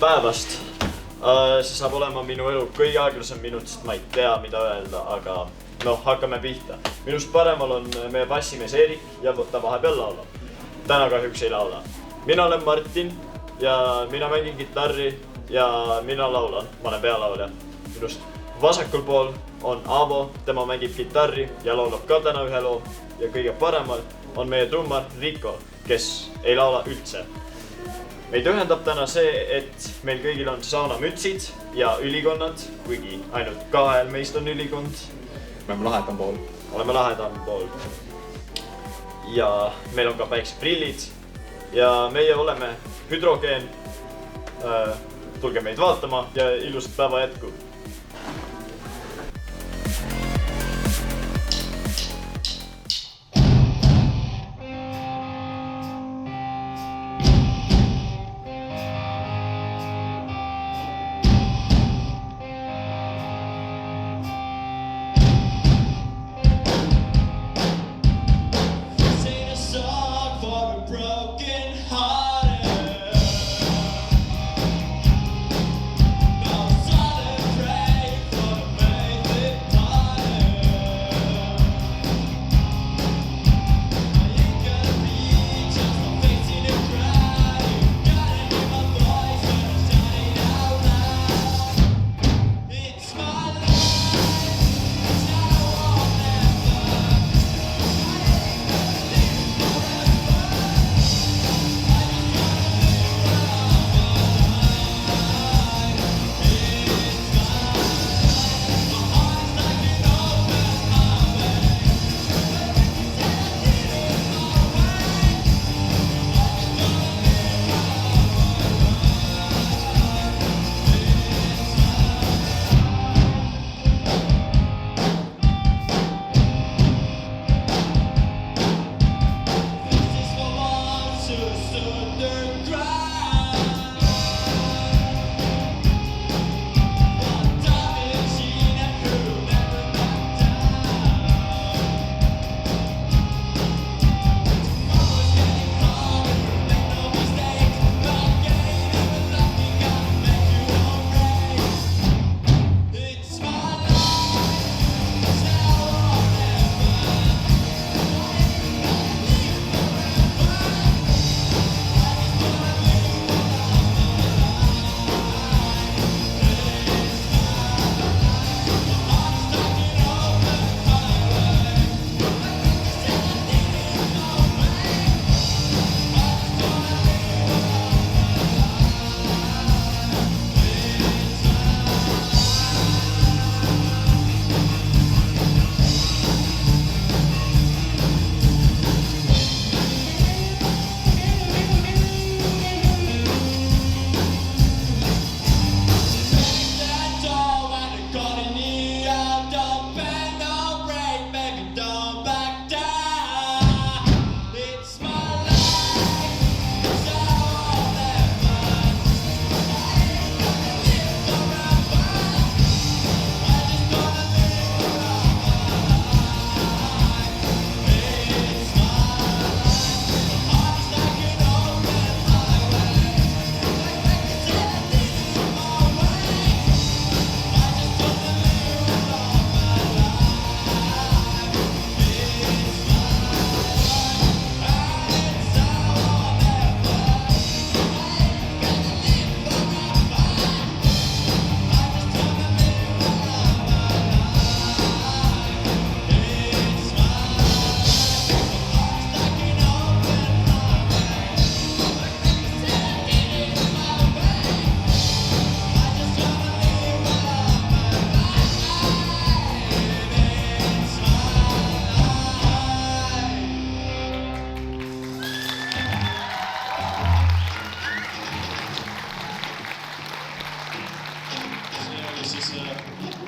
päevast. See saab olema minu elu kõige aeglasem minut, sest ma ei tea, mida öelda, aga hakkame pihta. Minust paremal on meie bassimees Erik ja ta vahepeal laulab. Täna kahjuks ei laula. Mina olen Martin ja mina mängin kitarri ja mina laulan. Ma olen pealaulja. Minust vasakul pool on Aavo, tema mängib kitarri ja laulab ka täna ühe loo. Ja kõige paremal on meie trummar Rico, kes ei laula üldse. Meid ühendab täna see, et meil kõigil on saunamütsid ja ülikonnad, kuigi ainult kahel meist on ülikond. Oleme lahedam pool. Ja meil on ka päikseprillid ja meie oleme Hüdrogeen. Tulge meid vaatama ja ilusat päeva jätku!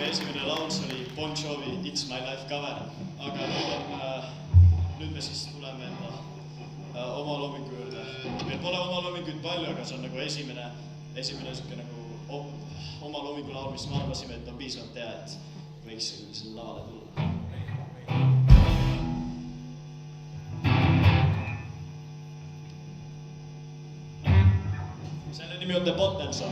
Esimene laus oli Bon Jovi It's My Life cover, aga nüüd me siis tuleme enda oma loomingu juurde. Meil pole oma loominguid palju, aga see on nagu esimene siuke nagu oma loomingu laul, mis me arvasime, et on piisavalt hea, et võiks selle lavale tulla. Selle nimi on The Potential.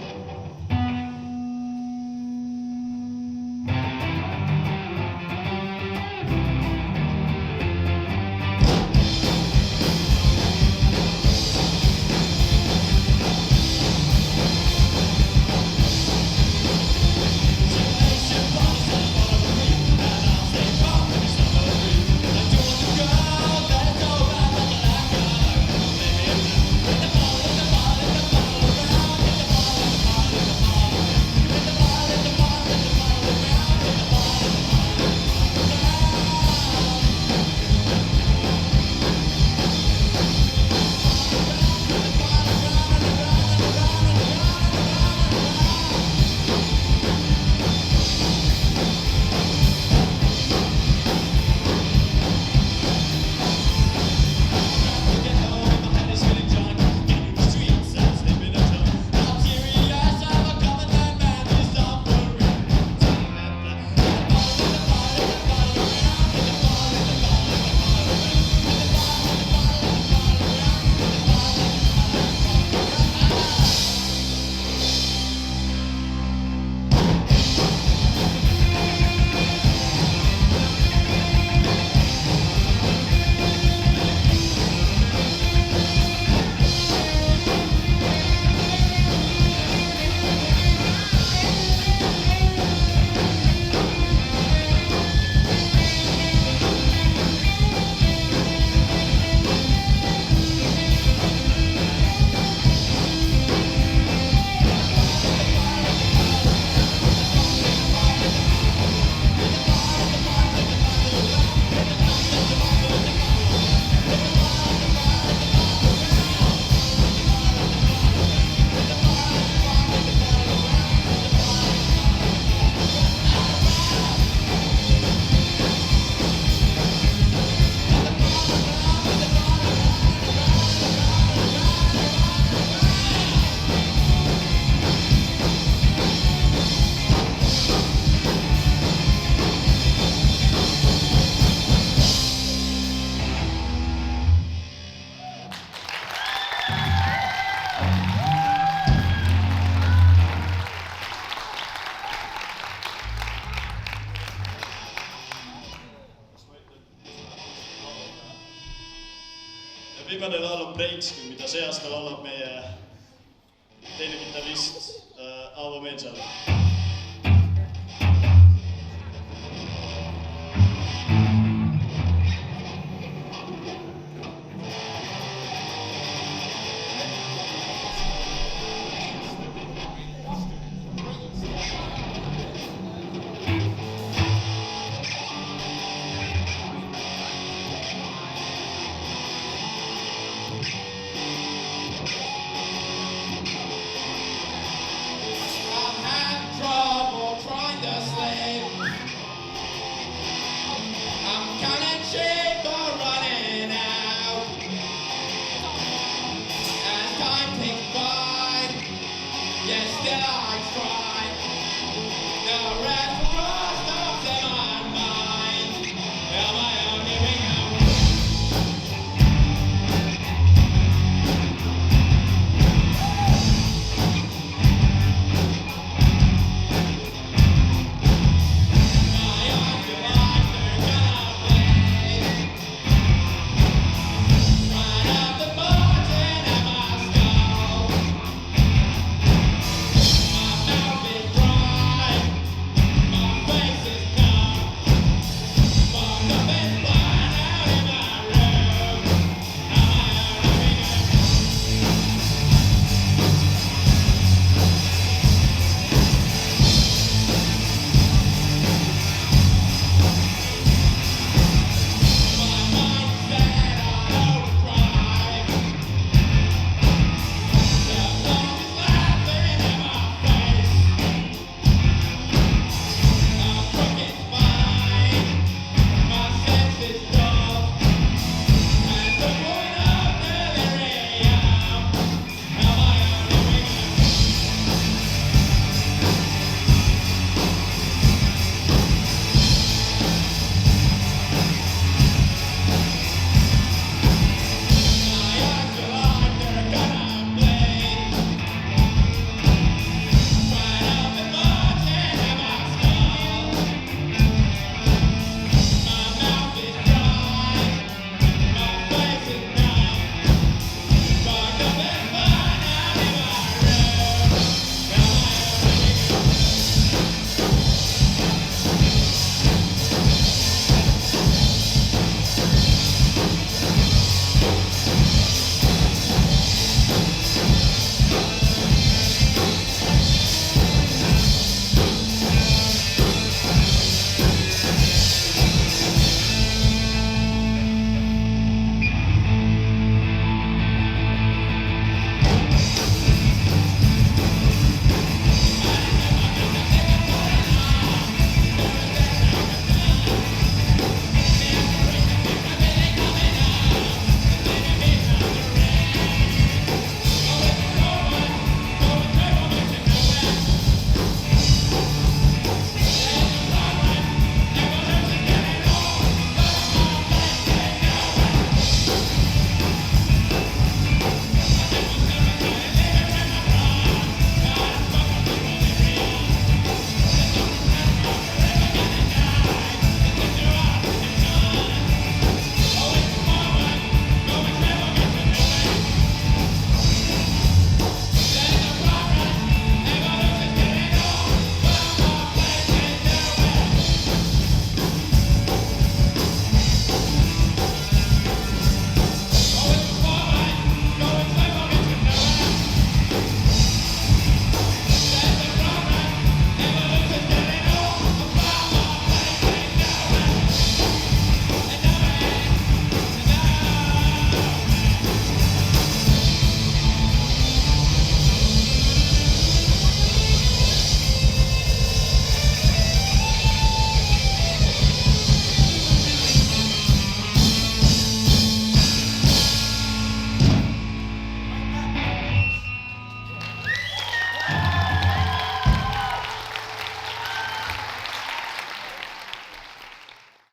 Viimane laul on Breakski, mida see aasta laulab meie teine kitarrist Aavo Meensalu. Yes, still I try. No